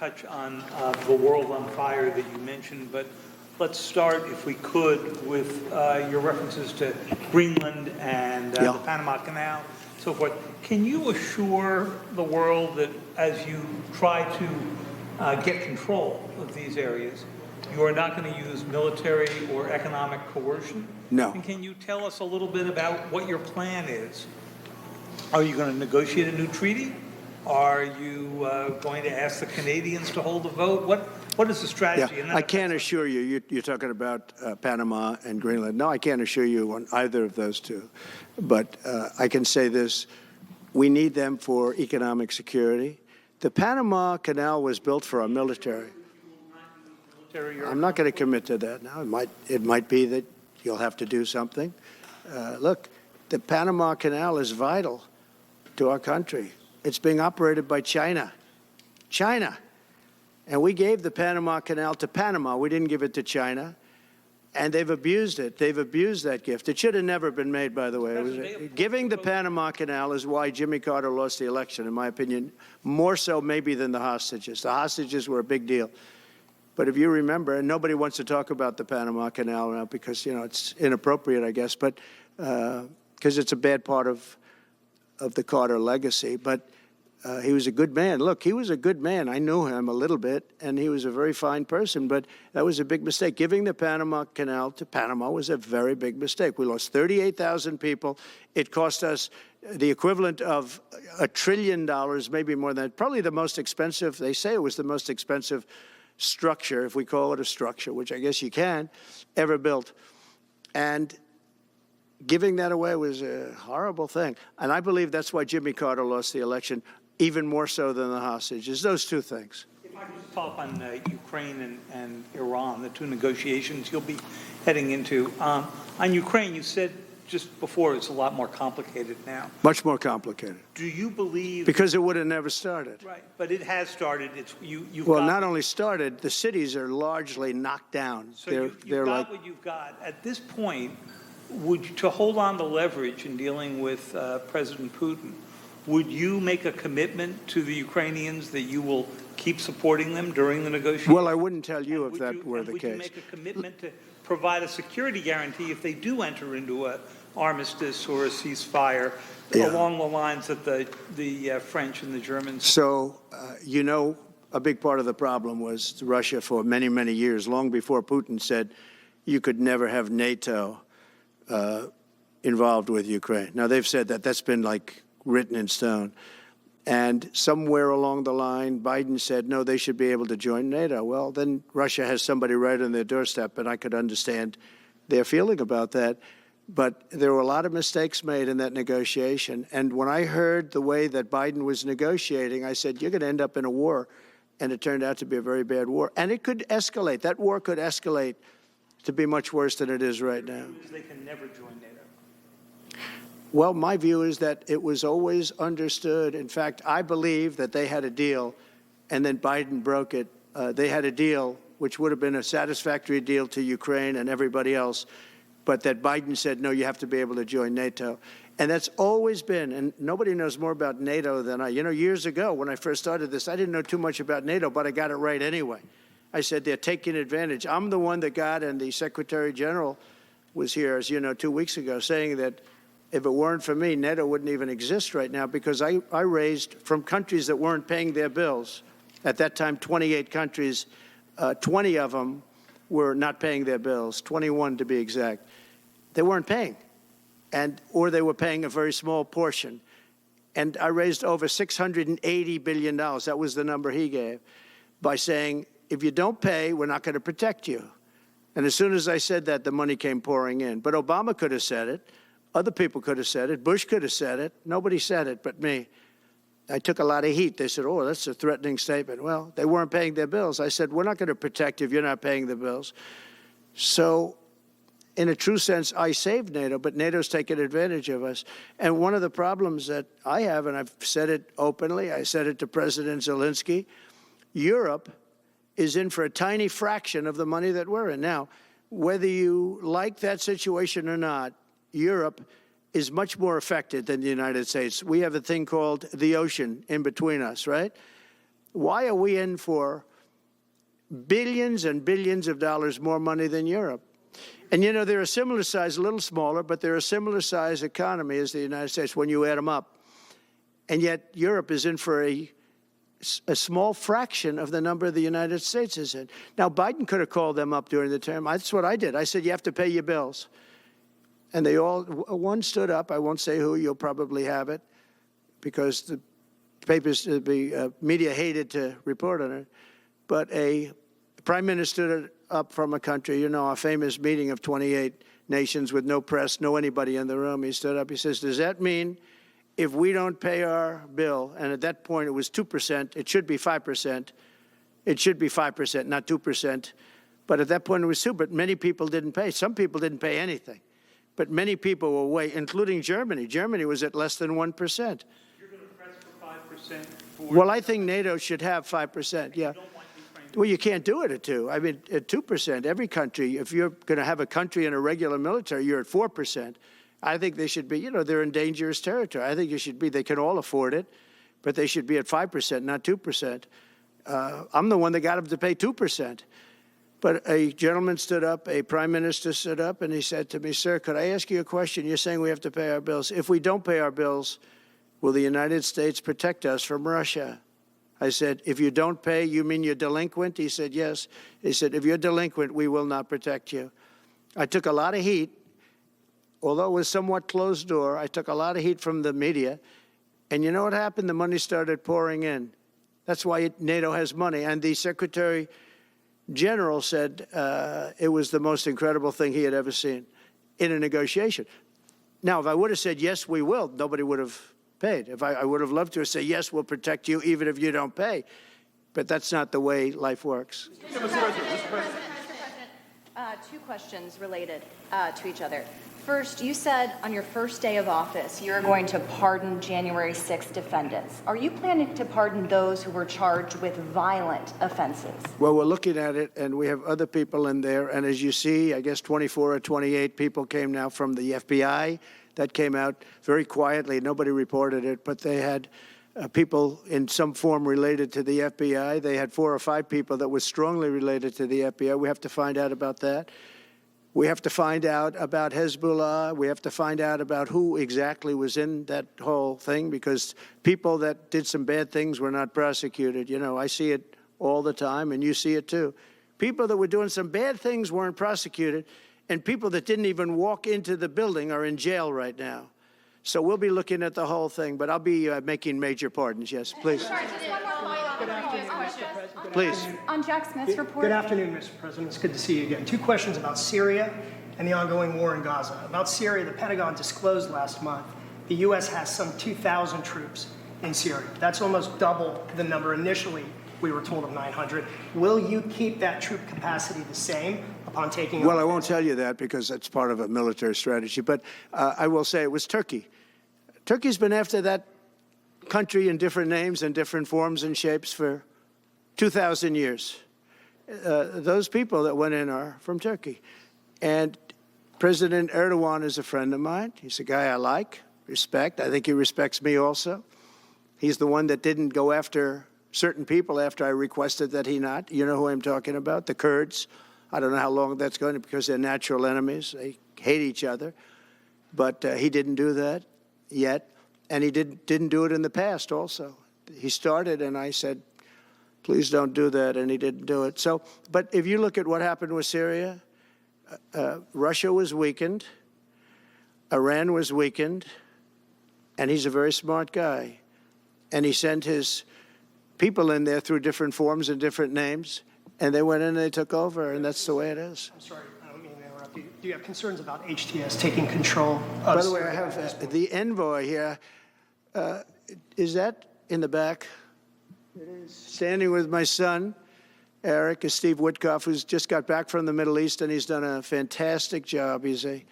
touch on the world on fire that you mentioned, but let's start, if we could, with your references to Greenland and the Panama Canal, so forth. Can you assure the world that as you try to get control of these areas, you are not going to use military or economic coercion? No. And can you tell us a little bit about what your plan is? Are you going to negotiate a new treaty? Are you going to ask the Canadians to hold a vote? What is the strategy? Yeah, I can't assure you, you're talking about Panama and Greenland. No, I can't assure you on either of those two. But I can say this, we need them for economic security. The Panama Canal was built for our military. I'm not going to commit to that now. It might be that you'll have to do something. Look, the Panama Canal is vital to our country. It's being operated by China. China. And we gave the Panama Canal to Panama. We didn't give it to China. And they've abused it. They've abused that gift. It should have never been made, by the way. Giving the Panama Canal is why Jimmy Carter lost the election, in my opinion, more so maybe than the hostages. The hostages were a big deal. But if you remember, and nobody wants to talk about the Panama Canal now because, you know, it's inappropriate, I guess, but because it's a bad part of the Carter legacy. But he was a good man. Look, he was a good man. I knew him a little bit, and he was a very fine person, but that was a big mistake. Giving the Panama Canal to Panama was a very big mistake. We lost 38,000 people. It cost us the equivalent of $1 trillion, maybe more than that. Probably the most expensive, they say it was the most expensive structure, if we call it a structure, which I guess you can, ever built. And giving that away was a horrible thing. And I believe that's why Jimmy Carter lost the election, even more so than the hostages. Those two things. If I could just follow up on Ukraine and Iran, the two negotiations you'll be heading into. On Ukraine, you said just before it's a lot more complicated now. Much more complicated. Do you believe... Because it would have never started. Right, but it has started. Well, not only started, the cities are largely knocked down. So you've got what you've got. At this point, to hold on to leverage in dealing with President Putin, would you make a commitment to the Ukrainians that you will keep supporting them during the negotiations? Well, I wouldn't tell you if that were the case. Would you make a commitment to provide a security guarantee if they do enter into an armistice or a ceasefire along the lines that the French and the Germans? So, you know, a big part of the problem was Russia for many, many years, long before Putin said you could never have NATO involved with Ukraine. Now, they've said that. That's been like written in stone. And somewhere along the line, Biden said, no, they should be able to join NATO. Well, then Russia has somebody right on their doorstep, and I could understand their feeling about that. But there were a lot of mistakes made in that negotiation. And when I heard the way that Biden was negotiating, I said, you're going to end up in a war. And it turned out to be a very bad war. And it could escalate. That war could escalate to be much worse than it is right now. They can never join NATO. Well, my view is that it was always understood. In fact, I believe that they had a deal, and then Biden broke it. They had a deal which would have been a satisfactory deal to Ukraine and everybody else, but that Biden said, no, you have to be able to join NATO. And that's always been, and nobody knows more about NATO than I. You know, years ago when I first started this, I didn't know too much about NATO, but I got it right anyway. I said they're taking advantage. I'm the one that got, and the Secretary General was here, as you know, 2 weeks ago, saying that if it weren't for me, NATO wouldn't even exist right now, because I raised from countries that weren't paying their bills. At that time, 28 countries, 20 of them were not paying their bills, 21 to be exact. They weren't paying, or they were paying a very small portion. And I raised over $680 billion. That was the number he gave, by saying, if you don't pay, we're not going to protect you. And as soon as I said that, the money came pouring in. But Obama could have said it. Other people could have said it. Bush could have said it. Nobody said it but me. I took a lot of heat. They said, oh, that's a threatening statement. Well, they weren't paying their bills. I said, we're not going to protect you if you're not paying the bills. So in a true sense, I saved NATO, but NATO's taken advantage of us. And one of the problems that I have, and I've said it openly, I said it to President Zelensky, Europe is in for a tiny fraction of the money that we're in. Now, whether you like that situation or not, Europe is much more affected than the United States. We have a thing called the ocean in between us, right? Why are we in for billions and billions of dollars more money than Europe? And, you know, they're a similar size, a little smaller, but they're a similar size economy as the United States when you add them up. And yet Europe is in for a small fraction of the number the United States is in. Now, Biden could have called them up during the term. That's what I did. I said, you have to pay your bills. And they all, one stood up. I won't say who. You'll probably have it because the papers, the media hated to report on it. But a prime minister stood up from a country, you know, a famous meeting of 28 nations with no press, no anybody in the room. He stood up. He says, does that mean if we don't pay our bill, and at that point it was 2%, it should be 5%. It should be 5%, not 2%. But at that point it was 2%. But many people didn't pay. Some people didn't pay anything. But many people were way, including Germany. Germany was at less than 1%. You're going to press for 5%? Well, I think NATO should have 5%, yeah. Well, you can't do it at 2%. I mean, at 2%, every country, if you're going to have a country in a regular military, you're at 4%. I think they should be, you know, they're in dangerous territory. I think it should be, they can all afford it, but they should be at 5%, not 2%. I'm the one that got them to pay 2%. But a gentleman stood up, a prime minister stood up, and he said to me, sir, could I ask you a question? You're saying we have to pay our bills. If we don't pay our bills, will the United States protect us from Russia? I said, if you don't pay, you mean you're delinquent? He said, yes. He said, if you're delinquent, we will not protect you. I took a lot of heat. Although it was somewhat closed door, I took a lot of heat from the media. And you know what happened? The money started pouring in. That's why NATO has money. And the Secretary General said it was the most incredible thing he had ever seen in a negotiation. Now, if I would have said, yes, we will, nobody would have paid. If I would have loved to say, yes, we'll protect you even if you don't pay. But that's not the way life works. Mr. President, two questions related to each other. First, you said on your first day of office you're going to pardon January 6th defendants. Are you planning to pardon those who were charged with violent offenses? Well, we're looking at it, and we have other people in there. And as you see, I guess 24 or 28 people came now from the FBI. That came out very quietly. Nobody reported it, but they had people in some form related to the FBI. They had 4 or 5 people that were strongly related to the FBI. We have to find out about that. We have to find out about Hezbollah. We have to find out about who exactly was in that whole thing, because people that did some bad things were not prosecuted. You know, I see it all the time, and you see it too. People that were doing some bad things weren't prosecuted, and people that didn't even walk into the building are in jail right now. So we'll be looking at the whole thing, but I'll be making major pardons. Yes, please. Sorry, just one more follow-up. Good afternoon, Mr. President. Please. On Jack Smith's report. Good afternoon, Mr. President. It's good to see you again. 2 questions about Syria and the ongoing war in Gaza. About Syria, the Pentagon disclosed last month the U.S. has some 2,000 troops in Syria. That's almost double the number initially we were told of 900. Will you keep that troop capacity the same upon taking over? Well, I won't tell you that because that's part of a military strategy, but I will say it was Turkey. Turkey's been after that country in different names and different forms and shapes for 2,000 years. Those people that went in are from Turkey. And President Erdogan is a friend of mine. He's a guy I like, respect. I think he respects me also. He's the one that didn't go after certain people after I requested that he not. You know who I'm talking about, the Kurds. I don't know how long that's going to, because they're natural enemies. They hate each other. But he didn't do that yet. And he didn't do it in the past also. He started, and I said, please don't do that, and he didn't do it. So, but if you look at what happened with Syria, Russia was weakened, Iran was weakened, and he's a very smart guy. And he sent his people in there through different forms and different names, and they went in and they took over, and that's the way it is. I'm sorry, I don't mean to interrupt you. Do you have concerns about HTS taking control of By the way, I Syria? have the envoy here. Is that in the back? It is. Standing with my son, Eric, is Steve Witkoff, who's just got back from the Middle East, and he's done a fantastic job. He's a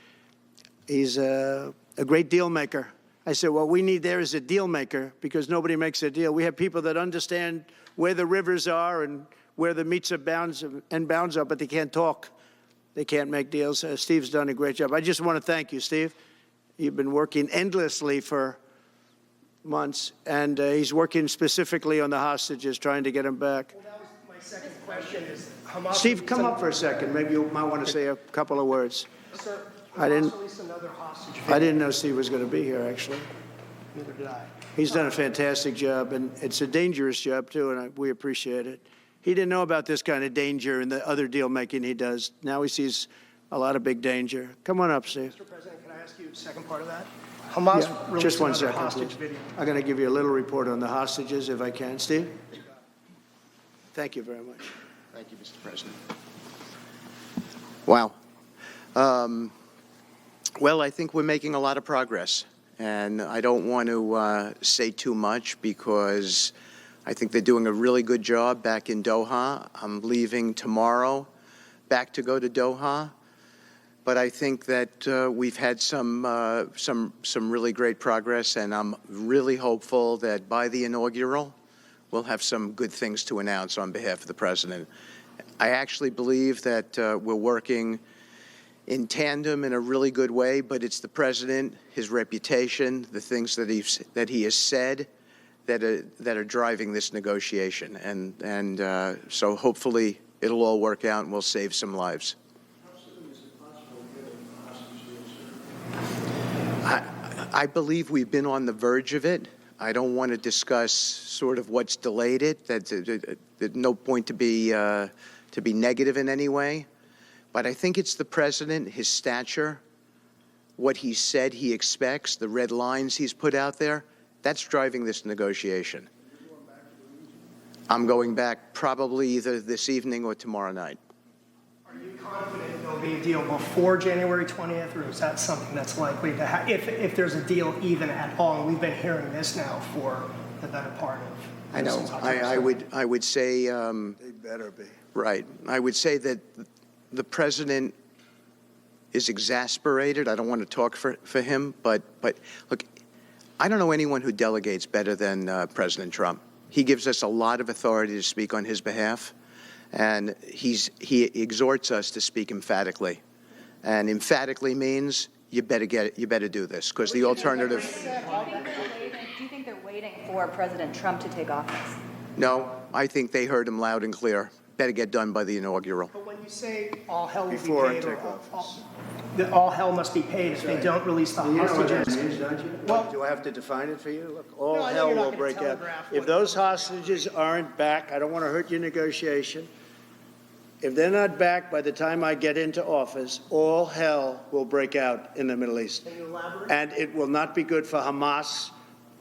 great deal maker. I said, what we need there is a deal maker, because nobody makes a deal. We have people that understand where the rivers are and where the meets and bounds are, but they can't talk. They can't make deals. Steve's done a great job. I just want to thank you, Steve. You've been working endlessly for months, and he's working specifically on the hostages, trying to get them back. Well, that was my second question is Hamas. Steve, come up for a second. Maybe you might want to say a couple of words. Sir, I didn't- Hamas released another hostage I video. didn't know Steve was going to be here, actually. Neither did I. He's done a fantastic job, and it's a dangerous job, too, and we appreciate it. He didn't know about this kind of danger and the other deal-making he does. Now he sees a lot of big danger. Come on up, Steve. Mr. President, can I ask you the second part of that? Hamas Yeah, released just one another second, hostage please. video. I'm going to give you a little report on the hostages, if I can. Steve? Thank you very much. Thank you, Mr. President. Wow. Well, I think we're making a lot of progress, and I don't want to say too much because I think they're doing a really good job back in Doha. I'm leaving tomorrow back to go to Doha, but I think that we've had some really great progress, and I'm really hopeful that by the inaugural, we'll have some good things to announce on behalf of the president. I actually believe that we're working in tandem in a really good way, but it's the president, his reputation, the things that he has said that are driving this negotiation, and so hopefully it'll all work out and we'll save some lives. I believe we've been on the verge of it. I don't want to discuss sort of what's delayed it. There's no point to be negative in any way. But I think it's the president, his stature, what he said he expects, the red lines he's put out there, that's driving this negotiation. I'm going back probably either this evening or tomorrow night. Are you confident there'll be a deal before January 20th, or is that something that's likely to happen, if there's a deal even at all? And we've been hearing this now for the better part of... I know. since October. I would say... They better be. Right. I would say that the president is exasperated. I don't want to talk for him, but look, I don't know anyone who delegates better than President Trump. He gives us a lot of authority to speak on his behalf, and he exhorts us to speak emphatically. And emphatically means you better get it, you better do this, because the alternative... Do you think they're waiting for President Trump to take office? No, I think they heard him loud and clear. Better get done by the inaugural. But when you say all hell will be Before I paid, take or office. that all hell must be paid if they don't release the You know what that hostages. means, don't you? Well- Do I have to define it for you? Look, all No, I know hell you're not will gonna break out. telegraph If what- those hostages aren't back, I don't want to hurt your negotiation. If they're not back by the time I get into office, all hell will break out in the Middle East. Can you elaborate? And it will not be good for Hamas,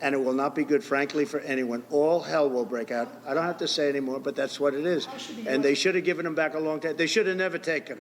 and it will not be good, frankly, for anyone. All hell will break out. I don't have to say anymore, but that's what it is. And they should have given them back a long time. They should have never taken them.